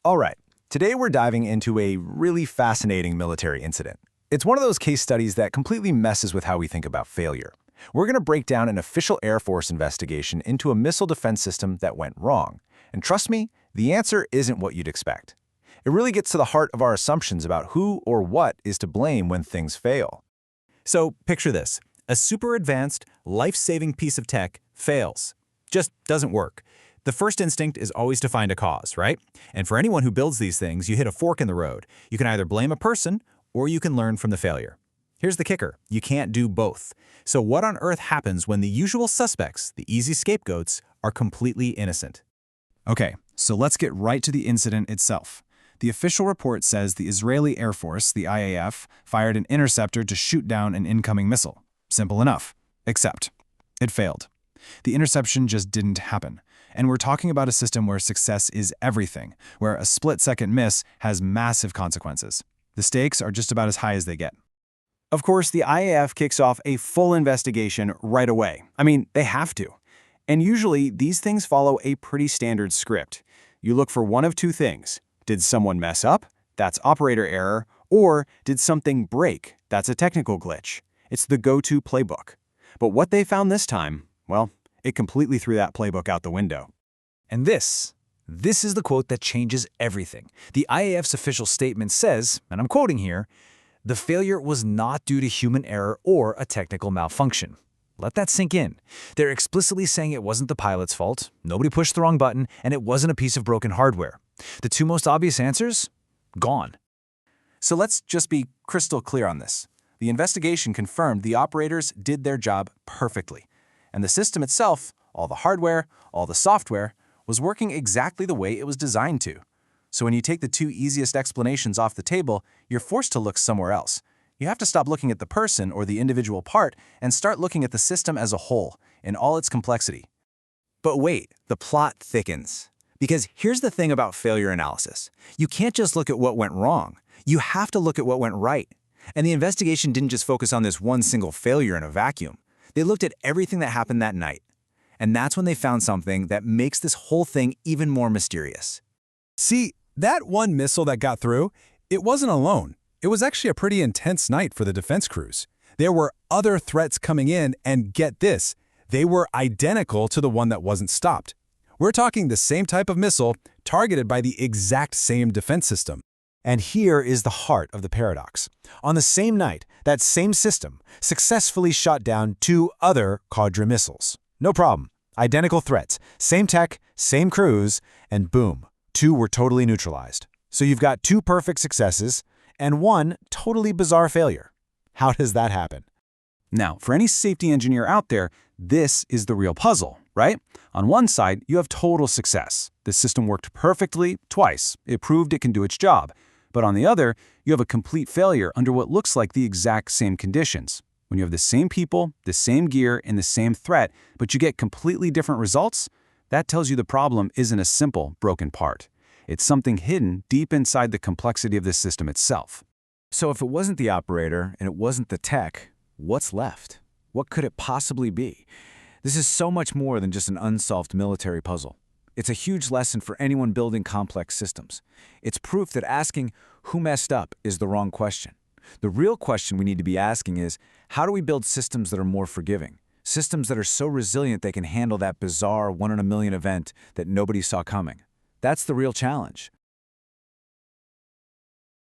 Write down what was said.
All right, today we're diving into a really fascinating military incident. It's one of those case studies that completely messes with how we think about failure. We're going to break down an official Air Force investigation into a missile defense system that went wrong. And trust me, the answer isn't what you'd expect. It really gets to the heart of our assumptions about who or what is to blame when things fail. So picture this. A super advanced, life-saving piece of tech fails. Just doesn't work. The first instinct is always to find a cause, right? And for anyone who builds these things, you hit a fork in the road. You can either blame a person or you can learn from the failure. Here's the kicker. You can't do both. So what on earth happens when the usual suspects, the easy scapegoats, are completely innocent? Okay, so let's get right to the incident itself. The official report says the Israeli Air Force, the IAF, fired an interceptor to shoot down an incoming missile. Simple enough. Except, it failed. The interception just didn't happen. And we're talking about a system where success is everything, where a split-second miss has massive consequences. The stakes are just about as high as they get. Of course, the IAF kicks off a full investigation right away. I mean, they have to. And usually, these things follow a pretty standard script. You look for one of two things. Did someone mess up? That's operator error. Or did something break? That's a technical glitch. It's the go-to playbook. But what they found this time, well, it completely threw that playbook out the window. And this is the quote that changes everything. The IAF's official statement says, and I'm quoting here, "The failure was not due to human error or a technical malfunction." Let that sink in. They're explicitly saying it wasn't the pilot's fault, nobody pushed the wrong button, and it wasn't a piece of broken hardware. The two most obvious answers? Gone. So let's just be crystal clear on this. The investigation confirmed the operators did their job perfectly. And the system itself, all the hardware, all the software, was working exactly the way it was designed to. So when you take the two easiest explanations off the table, you're forced to look somewhere else. You have to stop looking at the person or the individual part and start looking at the system as a whole, in all its complexity. But wait, the plot thickens. Because here's the thing about failure analysis. You can't just look at what went wrong. You have to look at what went right. And the investigation didn't just focus on this one single failure in a vacuum. They looked at everything that happened that night. And that's when they found something that makes this whole thing even more mysterious. See, that one missile that got through, it wasn't alone. It was actually a pretty intense night for the defense crews. There were other threats coming in, and get this, they were identical to the one that wasn't stopped. We're talking the same type of missile targeted by the exact same defense system. And here is the heart of the paradox. On the same night, that same system successfully shot down two other Cadra missiles. No problem. Identical threats, same tech, same crews, and boom, two were totally neutralized. So you've got two perfect successes and one totally bizarre failure. How does that happen? Now, for any safety engineer out there, this is the real puzzle, right? On one side, you have total success. The system worked perfectly twice. It proved it can do its job. But on the other, you have a complete failure under what looks like the exact same conditions. When you have the same people, the same gear, and the same threat, but you get completely different results, that tells you the problem isn't a simple, broken part. It's something hidden deep inside the complexity of the system itself. So if it wasn't the operator and it wasn't the tech, what's left? What could it possibly be? This is so much more than just an unsolved military puzzle. It's a huge lesson for anyone building complex systems. It's proof that asking who messed up is the wrong question. The real question we need to be asking is, how do we build systems that are more forgiving? Systems that are so resilient they can handle that bizarre one-in-a-million event that nobody saw coming. That's the real challenge.